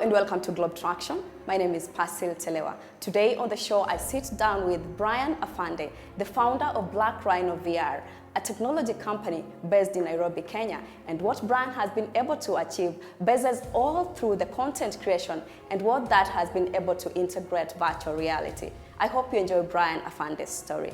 and welcome to Globe Traktion. My name is Persil Telewa. Today on the show, I sit down with Brian Afande, the founder of Black Rhino VR, a technology company based in Nairobi, Kenya. And what Brian has been able to achieve bases all through the content creation and what that has been able to integrate virtual reality. I hope you enjoy Brian Afande's story.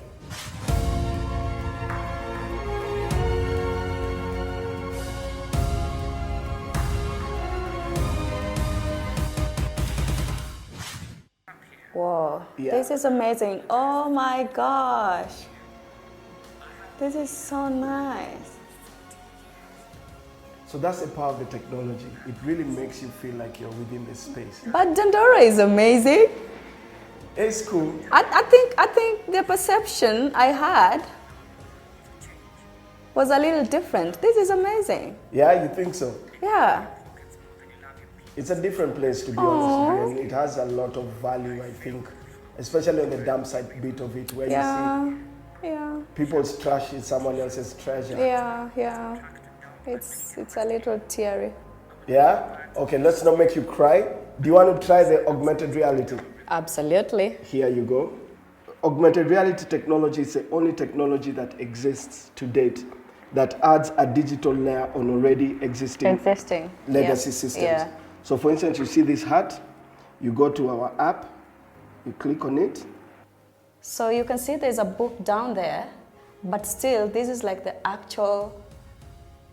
Whoa, Yeah. This is amazing. Oh my gosh. This is so nice. So that's the power of the technology. It really makes you feel like you're within the space. But Dandora is amazing. It's cool. I think the perception I had was a little different. This is amazing. Yeah, you think so? Yeah. It's a different place, to be honest with you. And it has a lot of value, I think, especially on the dump site bit of it, where you see people's trash is someone else's treasure. Yeah. It's a little teary. Yeah? Okay, let's not make you cry. Do you want to try the augmented reality? Absolutely. Here you go. Augmented reality technology is the only technology that exists to date that adds a digital layer on already existing legacy systems. Yeah. So for instance, you see this hat, you go to our app, you click on it. So you can see there's a book down there, but still this is like the actual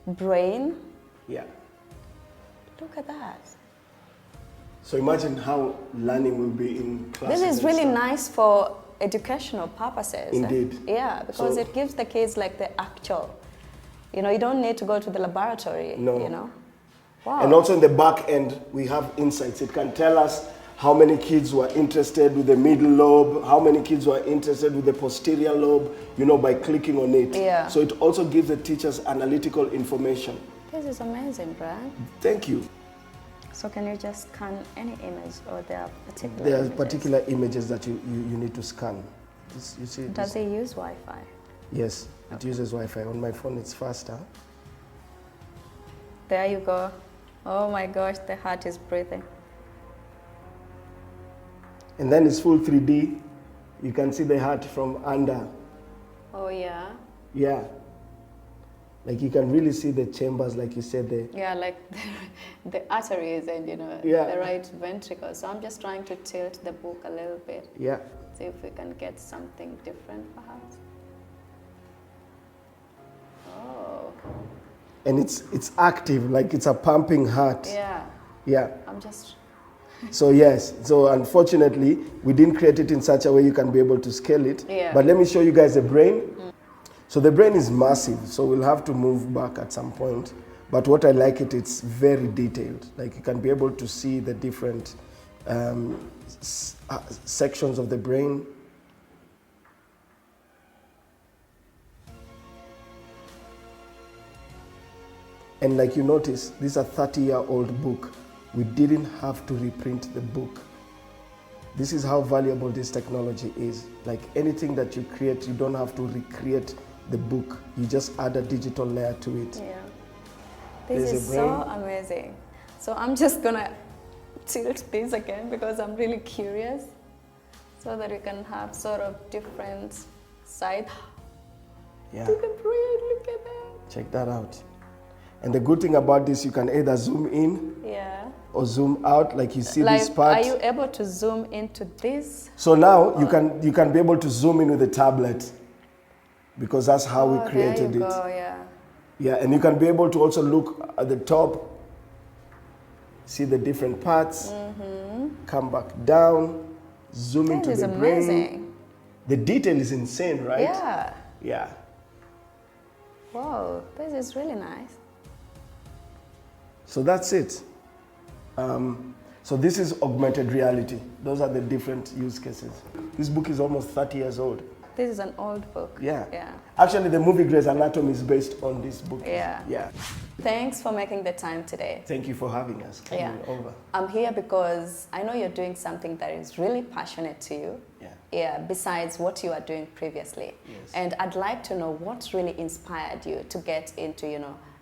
brain. Yeah. Look at that. So imagine how learning will be in classes. This is really nice for educational purposes. Indeed. Yeah, because So- it gives the kids like the actual, you don't need to go to the laboratory, No. Wow. And also in the back end, we have insights. It can tell us how many kids were interested with the middle lobe, how many kids were interested with the posterior lobe, by clicking on it. Yeah. So it also gives the teachers analytical information. This is amazing, Brian. Thank you. So can you just scan any image, or there are particular There are images? particular images that you need to scan. You see Does this? it use Wi-Fi? Yes, it uses Wi-Fi. On my phone, it's faster. There you go. Oh my gosh, the heart is breathing. And then it's full 3D. You can see the heart from under. Oh yeah. Yeah. Like you can really see the chambers, like you said there. Yeah, like the arteries and Yeah. the right ventricle. So I'm just trying to tilt the book a little bit. Yeah. See if we can get something different perhaps. Oh. And it's active, like it's a pumping heart. Yeah. Yeah. I'm just... So yes, so unfortunately, we didn't create it in such a way you can be able to scale it. Yeah. But let me show you guys the brain. So the brain is massive, so we'll have to move back at some point. But what I like it's very detailed. Like you can be able to see the different sections of the brain. And like you notice, this is a 30-year-old book. We didn't have to reprint the book. This is how valuable this technology is. Like anything that you create, you don't have to recreate the book. You just add a digital layer to it. Yeah. This There's is a so brain. amazing. So I'm just gonna tilt this again because I'm really curious, so that we can have sort of different sides. Yeah. To the brain, look at that. Check that out. And the good thing about this, you can either zoom in Yeah. or zoom out, like you see Like, this part. are you able to zoom into this? So now you can be able to zoom in with the tablet, because that's how we created there you it. go, yeah. Yeah, and you can be able to also look at the top, see the different parts, come back down, zoom into This is the brain. amazing. The detail is insane, right? Yeah. Yeah. Whoa, this is really nice. So that's it. So this is augmented reality. Those are the different use cases. This book is almost 30 years old. This is an old book. Yeah. Yeah. Actually, the movie Grey's Anatomy is based on this book. Yeah. Yeah. Thanks for making the time today. Thank you for having us coming over. I'm here because I know you're doing something that is really passionate to you. Yeah. Yeah, besides what you are doing previously. Yes. And I'd like to know what really inspired you to get into,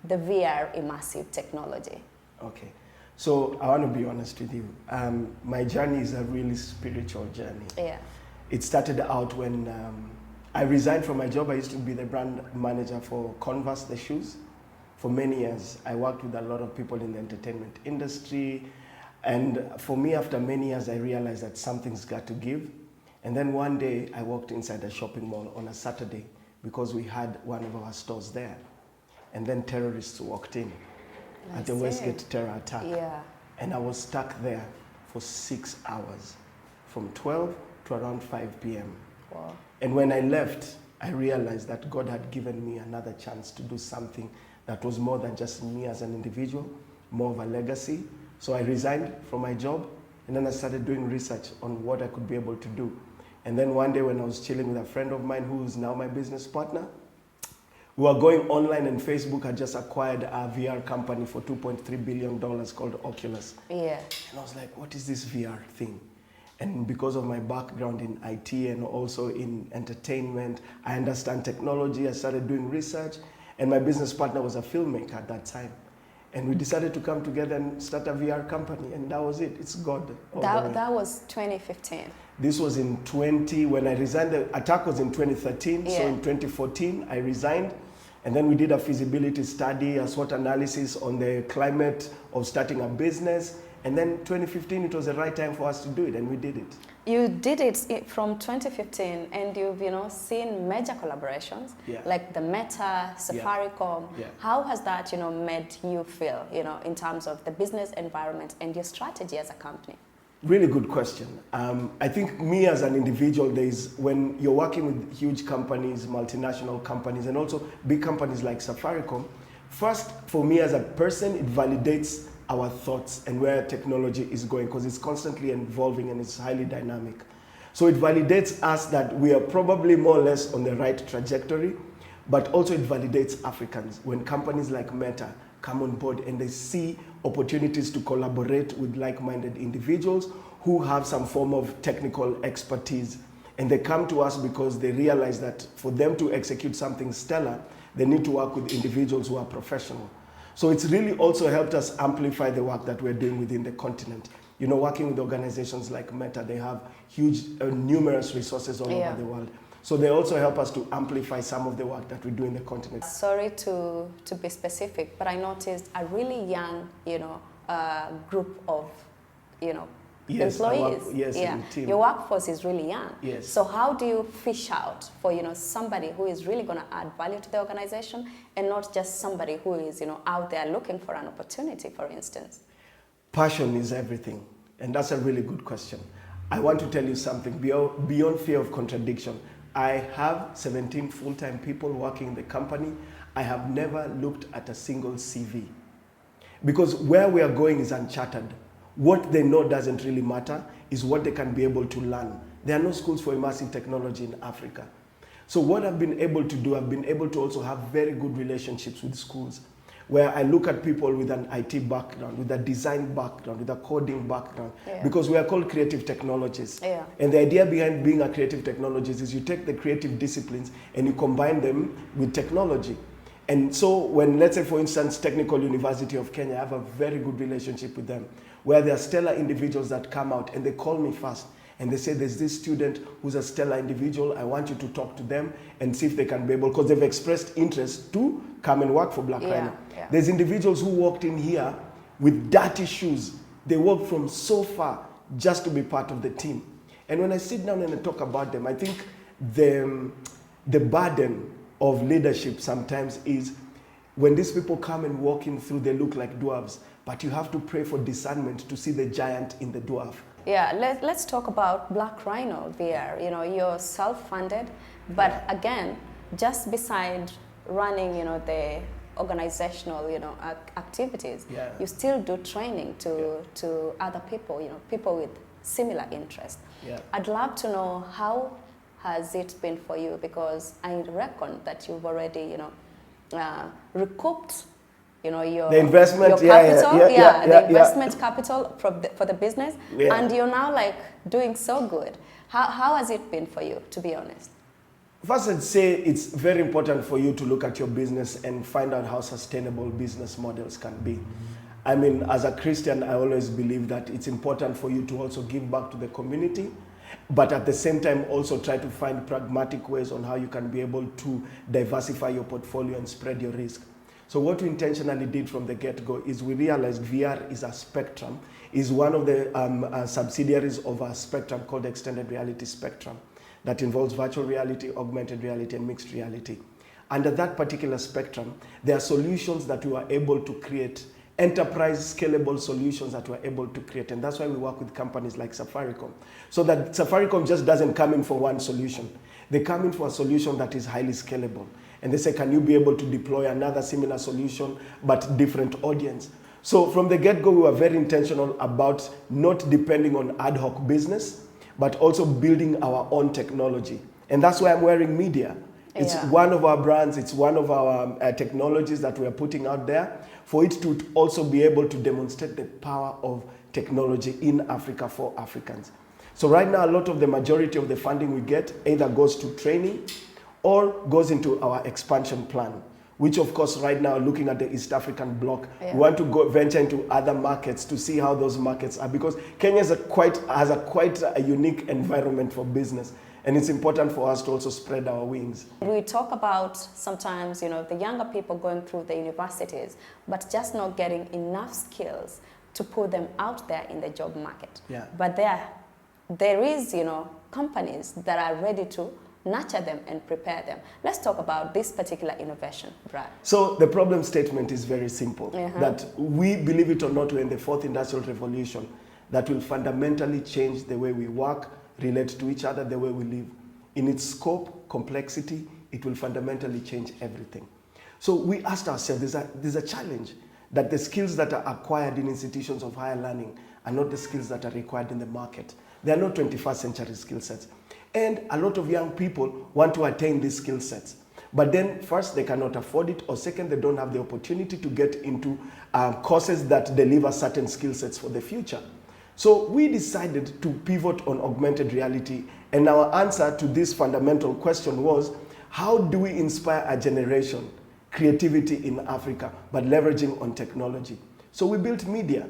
the VR immersive technology. Okay. So I want to be honest with you. My journey is a really spiritual journey. Yeah. It started out when I resigned from my job. I used to be the brand manager for Converse, the shoes. For many years, I worked with a lot of people in the entertainment industry. And for me, after many years, I realized that something's got to give. And then one day, I walked inside a shopping mall on a Saturday because we had one of our stores there. And then terrorists walked in at the Westgate terror attack. Yeah. And I was stuck there for 6 hours, from 12 to around 5 p.m. Wow. And when I left, I realized that God had given me another chance to do something that was more than just me as an individual, more of a legacy. So I resigned from my job, and then I started doing research on what I could be able to do. And then one day when I was chilling with a friend of mine who is now my business partner, we were going online, and Facebook had just acquired a VR company for $2.3 billion called Oculus. Yeah. And I was like, what is this VR thing? And because of my background in IT and also in entertainment, I understand technology. I started doing research, and my business partner was a filmmaker at that time. And we decided to come together and start a VR company, and that was it. It's God. That was 2015. This was in when I resigned. The attack was in 2013, Yeah. so in 2014, I resigned. And then we did a feasibility study, a SWOT analysis on the climate of starting a business. And then 2015, it was the right time for us to do it, and we did it. You did it from 2015, and you've seen major collaborations, Yeah. like the Meta, Safaricom. Yeah. How has that made you feel in terms of the business environment and your strategy as a company? Really good question. I think me as an individual, when you're working with huge companies, multinational companies, and also big companies like Safaricom, first, for me as a person, it validates our thoughts and where technology is going, because it's constantly evolving and it's highly dynamic. So it validates us that we are probably more or less on the right trajectory, but also it validates Africans when companies like Meta come on board and they see opportunities to collaborate with like-minded individuals who have some form of technical expertise. And they come to us because they realize that for them to execute something stellar, they need to work with individuals who are professional. So it's really also helped us amplify the work that we're doing within the continent. Working with organizations like Meta, they have huge, numerous resources all over the world. So they also help us to amplify some of the work that we do in the continent. Sorry to be specific, but I noticed a really young, group of, Yes, employees. in the team. Your workforce is really young. Yes. So how do you fish out for, somebody who is really going to add value to the organization and not just somebody who is, out there looking for an opportunity, for instance? Passion is everything. And that's a really good question. I want to tell you something beyond fear of contradiction. I have 17 full-time people working in the company. I have never looked at a single CV. Because where we are going is uncharted. What they know doesn't really matter, is what they can be able to learn. There are no schools for immersive technology in Africa. So what I've been able to do, I've been able to also have very good relationships with schools, where I look at people with an IT background, with a design background, with a coding background, because we are called creative technologists. Yeah. And the idea behind being a creative technologist is you take the creative disciplines and you combine them with technology. And so when, let's say for instance, Technical University of Kenya, I have a very good relationship with them, where there are stellar individuals that come out and they call me first. And they say, there's this student who's a stellar individual. I want you to talk to them and see if they can be able, because they've expressed interest to come and work for Black Rhino. Yeah. There's individuals who walked in here with dirty shoes. They walked from so far just to be part of the team. And when I sit down and I talk about them, I think the burden of leadership sometimes is when these people come and walk in through, they look like dwarves, but you have to pray for discernment to see the giant in the dwarf. Yeah, let's talk about Black Rhino VR. You're self-funded, but again, just beside running, the organizational, activities, you still do training to other people, people with similar interests. Yeah. I'd love to know how has it been for you, because I reckon that you've already, recouped, your the investment, your capital, the investment capital for the business, and you're now doing so good. How has it been for you, to be honest? First, I'd say it's very important for you to look at your business and find out how sustainable business models can be. I mean, as a Christian, I always believe that it's important for you to also give back to the community, but at the same time also try to find pragmatic ways on how you can be able to diversify your portfolio and spread your risk. So what we intentionally did from the get-go is we realized VR is a spectrum, is one of the subsidiaries of a spectrum called Extended Reality Spectrum that involves virtual reality, augmented reality, and mixed reality. Under that particular spectrum, there are solutions that we were able to create, enterprise scalable solutions that we're able to create. And that's why we work with companies like Safaricom. So that Safaricom just doesn't come in for one solution. They come in for a solution that is highly scalable. And they say, can you be able to deploy another similar solution, but different audience? So from the get-go, we were very intentional about not depending on ad hoc business, but also building our own technology. And that's why I'm wearing media. It's one of our brands, it's one of our technologies that we are putting out there for it to also be able to demonstrate the power of technology in Africa for Africans. So right now, a lot of the majority of the funding we get either goes to training or goes into our expansion plan, which of course right now, looking at the East African bloc, we want to go venture into other markets to see how those markets are, because Kenya has quite a unique environment for business. And it's important for us to also spread our wings. We talk about sometimes, the younger people going through the universities, but just not getting enough skills to put them out there in the job market. Yeah. But there is, companies that are ready to nurture them and prepare them. Let's talk about this particular innovation, Brad. So the problem statement is very simple, that we, believe it or not, we're in the fourth industrial revolution that will fundamentally change the way we work, relate to each other, the way we live. In its scope, complexity, it will fundamentally change everything. So we asked ourselves, there's a challenge that the skills that are acquired in institutions of higher learning are not the skills that are required in the market. They are not 21st century skill sets. And a lot of young people want to attain these skill sets. But then first, they cannot afford it, or second, they don't have the opportunity to get into courses that deliver certain skill sets for the future. So we decided to pivot on augmented reality, and our answer to this fundamental question was, how do we inspire a generation, creativity in Africa, but leveraging on technology? So we built media.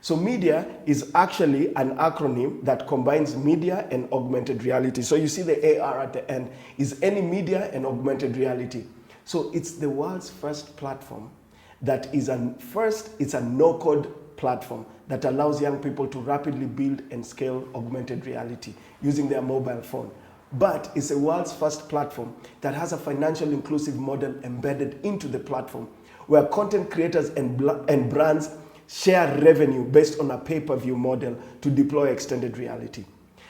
So media is actually an acronym that combines media and augmented reality. So you see the AR at the end is any media and augmented reality. So it's the world's first platform that is it's a no-code platform that allows young people to rapidly build and scale augmented reality using their mobile phone. But it's a world's first platform that has a financial inclusive model embedded into the platform, where content creators and brands share revenue based on a pay-per-view model to deploy extended reality.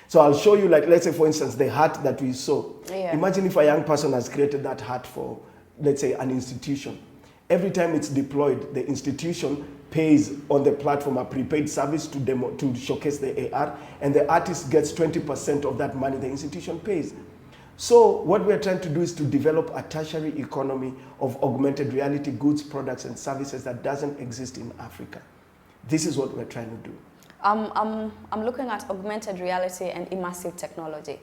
So I'll show you, like, let's say, for instance, the hat that we saw. Imagine if a young person has created that hat for, let's say, an institution. Every time it's deployed, the institution pays on the platform a prepaid service to showcase the AR, and the artist gets 20% of that money the institution pays. So what we're trying to do is to develop a tertiary economy of augmented reality goods, products, and services that doesn't exist in Africa. This is what we're trying to do. I'm looking at augmented reality and immersive technology.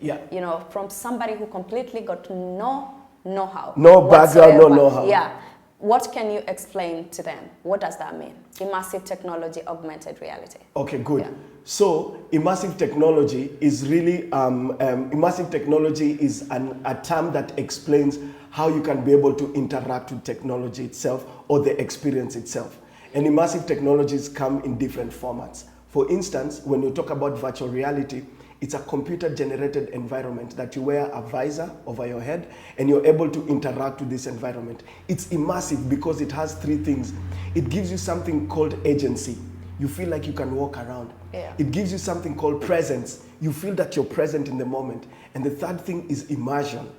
From somebody who completely got no know-how. No background, no know-how. What can you explain to them? What does that mean? Immersive technology, augmented reality. Okay, good. So immersive technology is really, immersive technology is a term that explains how you can be able to interact with technology itself or the experience itself. And immersive technologies come in different formats. For instance, when you talk about virtual reality, it's a computer-generated environment that you wear a visor over your head and you're able to interact with this environment. It's immersive because it has three things. It gives you something called agency. You feel like you can walk around. It gives you something called presence. You feel that you're present in the moment. And the third thing is immersion.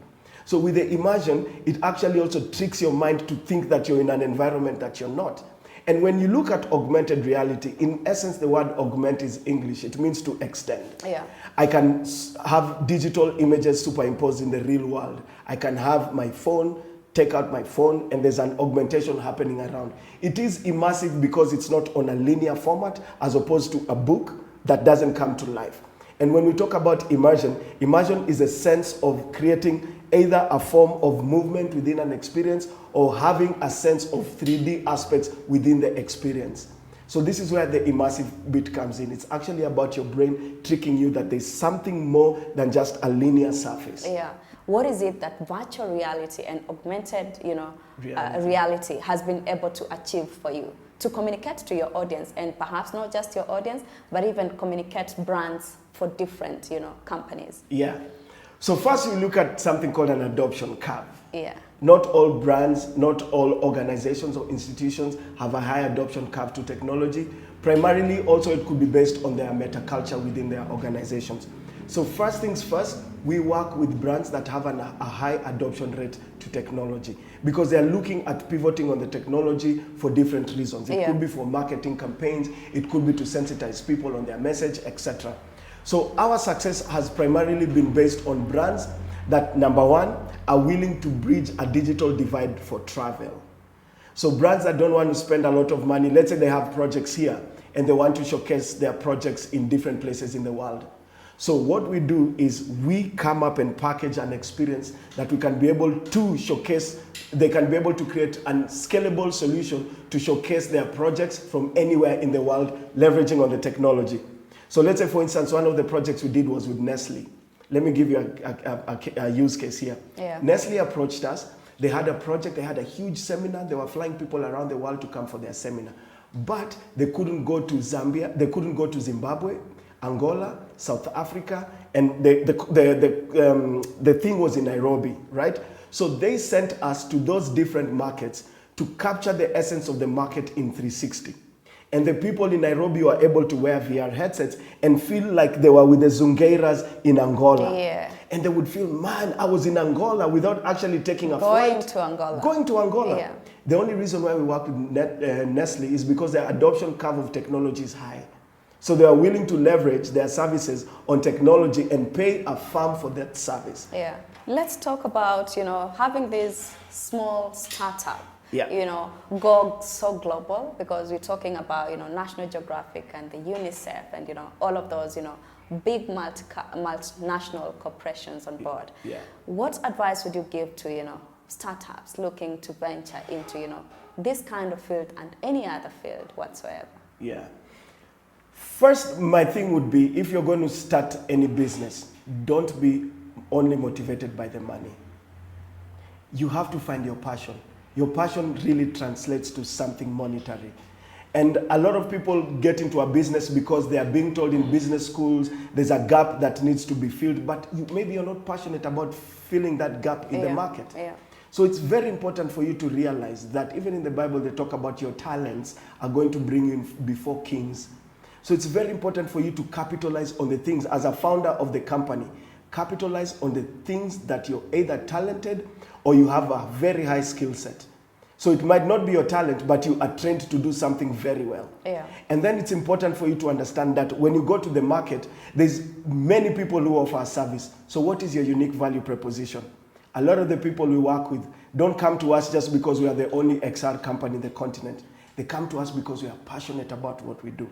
So with the immersion, it actually also tricks your mind to think that you're in an environment that you're not. And when you look at augmented reality, in essence, the word augment is English. It means to extend. I can have digital images superimposed in the real world. I can have my phone, take out my phone, and there's an augmentation happening around. It is immersive because it's not on a linear format as opposed to a book that doesn't come to life. And when we talk about immersion, immersion is a sense of creating either a form of movement within an experience or having a sense of 3D aspects within the experience. So this is where the immersive bit comes in. It's actually about your brain tricking you that there's something more than just a linear surface. Yeah. What is it that virtual reality and augmented, reality has been able to achieve for you to communicate to your audience, and perhaps not just your audience, but even communicate brands for different, companies? Yeah. So first we look at something called an adoption curve. Yeah. Not all brands, not all organizations or institutions have a high adoption curve to technology. Primarily, also it could be based on their meta-culture within their organizations. So first things first, we work with brands that have a high adoption rate to technology because they are looking at pivoting on the technology for different reasons. It could be for marketing campaigns, it could be to sensitize people on their message, etc. So our success has primarily been based on brands that, number one, are willing to bridge a digital divide for travel. So brands that don't want to spend a lot of money, let's say they have projects here and they want to showcase their projects in different places in the world. So what we do is we come up and package an experience that we can be able to showcase. They can be able to create a scalable solution to showcase their projects from anywhere in the world, leveraging on the technology. So let's say, for instance, one of the projects we did was with Nestle. Let me give you a use case here. Yeah. Nestle approached us. They had a project, they had a huge seminar. They were flying people around the world to come for their seminar. But they couldn't go to Zambia, they couldn't go to Zimbabwe, Angola, South Africa, and the thing was in Nairobi, right? So they sent us to those different markets to capture the essence of the market in 360. And the people in Nairobi were able to wear VR headsets and feel like they were with the Zungeiras in Angola. Yeah. And they would feel, man, I was in Angola without actually taking a flight. Going to Angola. Yeah. The only reason why we work with Nestle is because their adoption curve of technology is high. So they are willing to leverage their services on technology and pay a firm for that service. Yeah. Let's talk about, having this small startup. Yeah. Go so global, because we're talking about, National Geographic and the UNICEF and, all of those, big multinational corporations on board. Yeah. What advice would you give to, startups looking to venture into, this kind of field and any other field whatsoever? Yeah. First, my thing would be, if you're going to start any business, don't be only motivated by the money. You have to find your passion. Your passion really translates to something monetary. And a lot of people get into a business because they are being told in business schools there's a gap that needs to be filled, but maybe you're not passionate about filling that gap in the market. Yeah. So it's very important for you to realize that even in the Bible, they talk about your talents are going to bring you in before kings. So it's very important for you to capitalize on the things, as a founder of the company, capitalize on the things that you're either talented or you have a very high skill set. So it might not be your talent, but you are trained to do something very well. Yeah. And then it's important for you to understand that when you go to the market, there's many people who offer a service. So what is your unique value proposition? A lot of the people we work with don't come to us just because we are the only XR company in the continent. They come to us because we are passionate about what we do.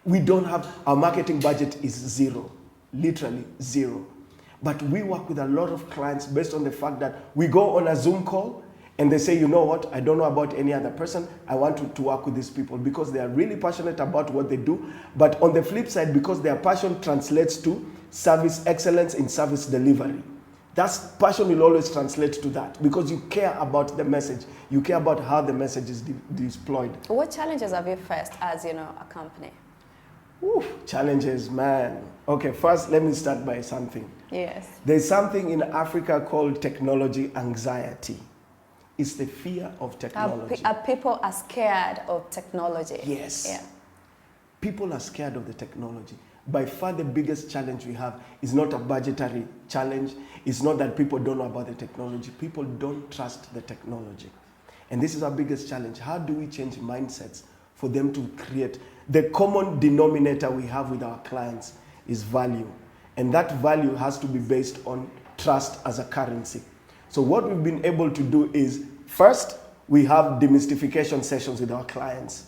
We don't have, our marketing budget is zero, literally zero. But we work with a lot of clients based on the fact that we go on a Zoom call and they say, you know what, I don't know about any other person, I want to work with these people because they are really passionate about what they do. But on the flip side, because their passion translates to service excellence in service delivery. That's passion will always translate to that because you care about the message. You care about how the message is deployed. What challenges have you faced as, a company? Ooh, challenges, man. Okay, first let me start by something. Yes. There's something in Africa called technology anxiety. It's the fear of technology. People are scared of technology. Yes. Yeah. People are scared of the technology. By far the biggest challenge we have is not a budgetary challenge. It's not that people don't know about the technology. People don't trust the technology. And this is our biggest challenge. How do we change mindsets for them to create? The common denominator we have with our clients is value. And that value has to be based on trust as a currency. So what we've been able to do is, first, we have demystification sessions with our clients.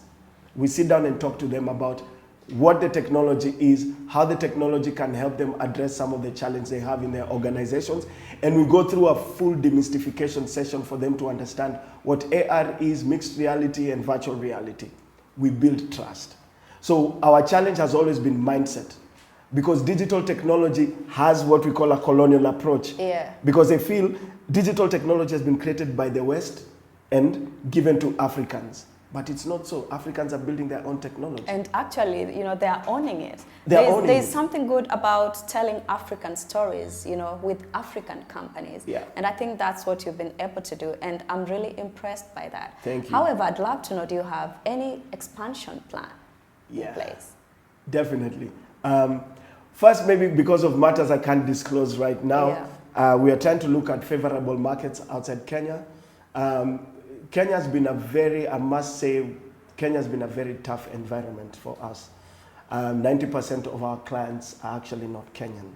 We sit down and talk to them about what the technology is, how the technology can help them address some of the challenges they have in their organizations. And we go through a full demystification session for them to understand what AR is, mixed reality, and virtual reality. we build trust. So our challenge has always been mindset, because digital technology has what we call a colonial approach. Yeah. Because they feel digital technology has been created by the West and given to Africans. But it's not so. Africans are building their own technology. And actually, they are owning it. There's There's something good about telling African stories, with African companies. Yeah. And I think that's what you've been able to do. And I'm really impressed by that. Thank you. However, I'd love to know, do you have any expansion plan in place? Definitely. First, maybe because of matters I can't disclose right now, we are trying to look at favorable markets outside Kenya. Kenya's been I must say, Kenya's been a very tough environment for us. 90% of our clients are actually not Kenyan.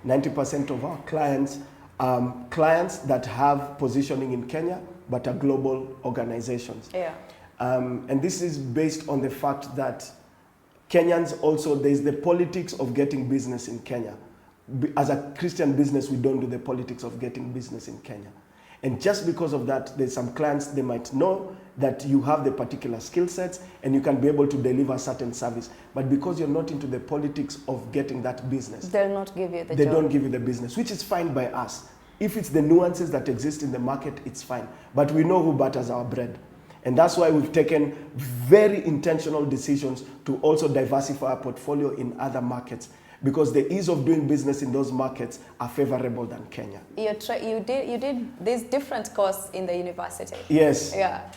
90% of our clients clients that have positioning in Kenya, but are global organizations. Yeah. And this is based on the fact that Kenyans also, there's the politics of getting business in Kenya. As a Christian business, we don't do the politics of getting business in Kenya. And just because of that, there's some clients, they might know that you have the particular skill sets and you can be able to deliver a certain service. But because you're not into the politics of getting that business, they'll not give you the job. They don't give you the business, which is fine by us. If it's the nuances that exist in the market, it's fine. But we know who butters our bread. And that's why we've taken very intentional decisions to also diversify our portfolio in other markets, because the ease of doing business in those markets are favorable than Kenya. You did these different courses in the university. Yes. Yeah.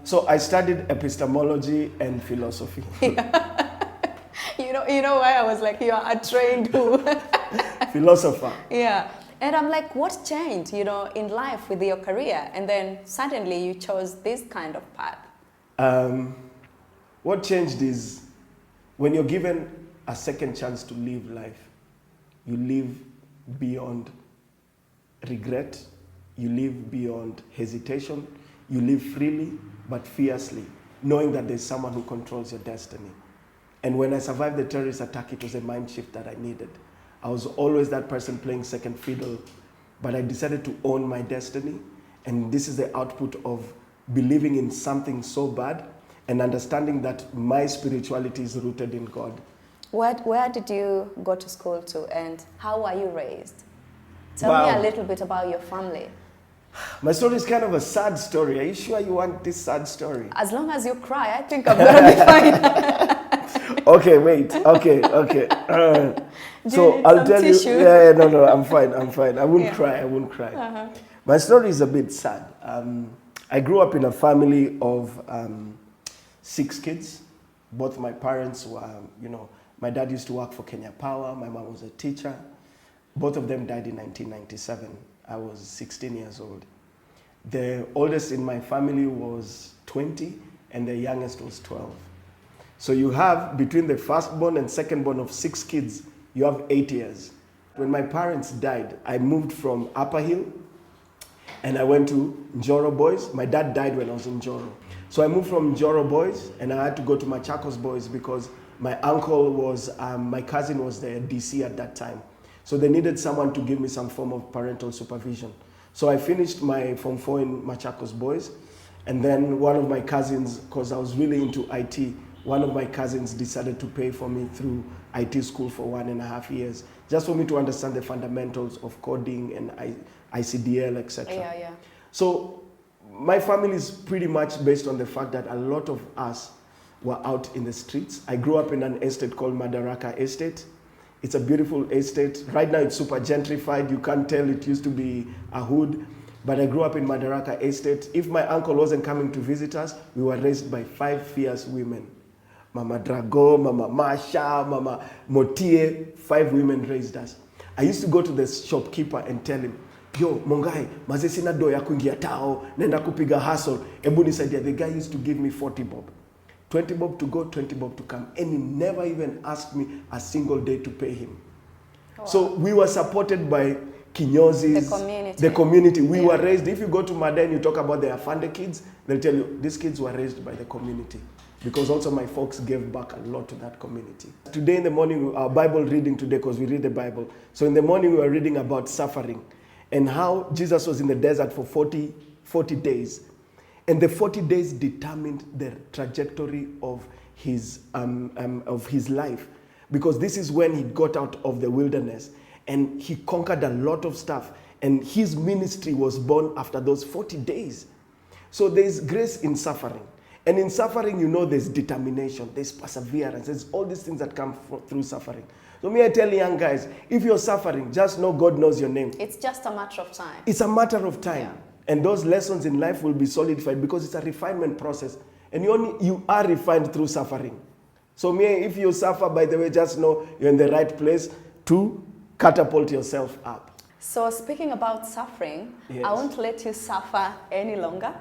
So I studied epistemology and philosophy. Yeah. You know why I was like, you are a trained philosopher. Yeah. And I'm like, what changed, in life with your career? And then suddenly you chose this kind of path. What changed is when you're given a second chance to live life, you live beyond regret, you live beyond hesitation, you live freely but fiercely, knowing that there's someone who controls your destiny. And when I survived the terrorist attack, it was a mind shift that I needed. I was always that person playing second fiddle, but I decided to own my destiny. And this is the output of believing in something so bad and understanding that my spirituality is rooted in God. Where did you go to school to, and how were you raised? Tell me a little bit about your family. My story is kind of a sad story. Are you sure you want this sad story? As long as you cry, I think I'm going to be fine. Okay, wait. Okay. So I'll tell tissue? you. Yeah, no, I'm fine. I won't cry. Uh-huh. My story is a bit sad. I grew up in a family of 6 kids. Both my parents were, my dad used to work for Kenya Power. My mom was a teacher. Both of them died in 1997. I was 16 years old. The oldest in my family was 20, and the youngest was 12. So you have, between the firstborn and secondborn of 6 kids, you have 8 years. When my parents died, I moved from Upper Hill, and I went to Njoro Boys. My dad died when I was in Njoro. So I moved from Njoro Boys, and I had to go to Machakos Boys because my uncle was, my cousin was the DC at that time. So they needed someone to give me some form of parental supervision. So I finished my Form 4 in Machakos Boys, and then one of my cousins, because I was really into IT, one of my cousins decided to pay for me through IT school for 1.5 years, just for me to understand the fundamentals of coding and ICDL, etc. Yeah. So my family is pretty much based on the fact that a lot of us were out in the streets. I grew up in an estate called Madaraka Estate. It's a beautiful estate. Right now it's super gentrified. You can't tell it used to be a hood. But I grew up in Madaraka Estate. If my uncle wasn't coming to visit us, we were raised by 5 fierce women. Mama Drago, Mama Masha, Mama Motie, 5 women raised us. I used to go to the shopkeeper and tell him, yo, Mongai, maze sina do ya kuingia tao, nenda kupiga hustle. Ebu nisaidia. The guy used to give me 40 bob. 20 bob to go, 20 bob to come. And he never even asked me a single day to pay him. Wow. So we were supported by Kinyozis, the community. We were raised, if you go to Mada and you talk about the Afande kids, they'll tell you, these kids were raised by the community. Because also my folks gave back a lot to that community. Today in the morning, our Bible reading today, because we read the Bible. So in the morning we were reading about suffering and how Jesus was in the desert for 40 days. And the 40 days determined the trajectory of his life, because this is when he got out of the wilderness and he conquered a lot of stuff, and his ministry was born after those 40 days. So there's grace in suffering. And in suffering, you know, there's determination, there's perseverance, there's all these things that come through suffering. So I tell young guys, if you're suffering, just know God knows your name. It's just a matter of time. It's a matter of time. Yeah. And those lessons in life will be solidified because it's a refinement process. And you are refined through suffering. So if you suffer, by the way, just know you're in the right place to catapult yourself up. So speaking about suffering, yes. I won't let you suffer any longer.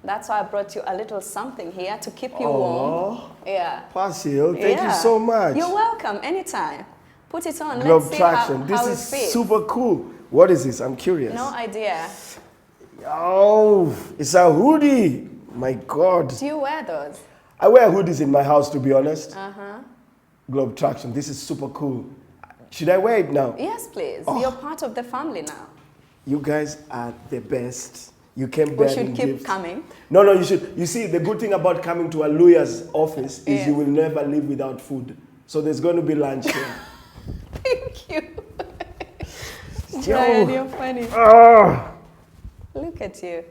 That's why I brought you a little something here to keep you warm. Yeah. Persil, thank you so much. You're welcome, anytime. Put it on. Globe Let's see Traktion. how This it is fits. super cool. What is this? I'm curious. No idea. Oh, it's a hoodie. My God. Do you wear those? I wear hoodies in my house, to be honest. Uh-huh. Globe Traktion. This is super cool. Should I wear it now? Yes, please. Oh. You're part of the family now. You guys are the best. You came bearing We should keep gifts. coming. No, you should. You see, the good thing about coming to a lawyer's office is Yes. you will never live without food. So there's going to be lunch here. Thank you. Yo. Brian, you're funny. Ah. Look at you.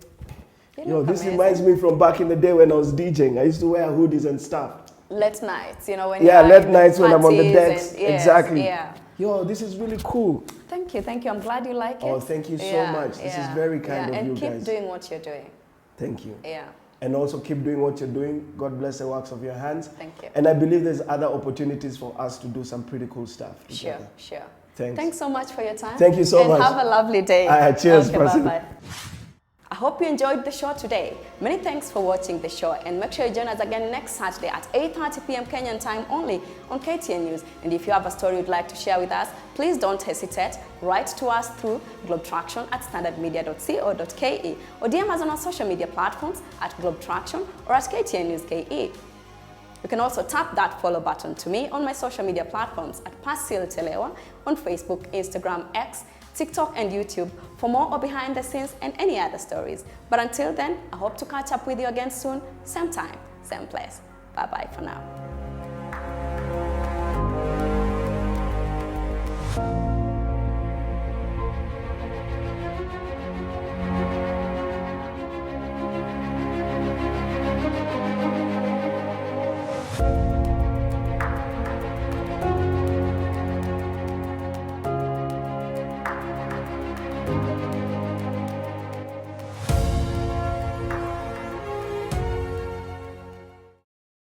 You Yo, look this amazing. reminds me from back in the day when I was DJing. I used to wear hoodies and stuff. Late nights, you know, when Yeah, you're late in nights when I'm on the parties decks. and- yes, Exactly. Yeah. Yo, this is really cool. Thank you. I'm glad you like it. Oh, thank you so much. This is very kind of and you keep guys. doing what you're doing. Thank you. Yeah. And also keep doing what you're doing. God bless the works of your hands. Thank you. And I believe there's other opportunities for us to do some pretty cool stuff together. Sure. Thanks. Thanks so much for your time. Thank you so and much. Have a lovely day. Cheers, okay, Persil. bye-bye. I hope you enjoyed the show today. Many thanks for watching the show, and make sure you join us again next Saturday at 8:30 p.m. Kenyan time only on KTN News. And if you have a story you'd like to share with us, please don't hesitate. Write to us through globetraktion@standardmedia.co.ke or DM us on our social media platforms at Globe Traktion or at KTN News KE. You can also tap that follow button to me on my social media platforms at Persil Telewa on Facebook, Instagram, X, TikTok and YouTube for more or behind the scenes and any other stories. But until then, I hope to catch up with you again soon, same time, same place. Bye-bye for now.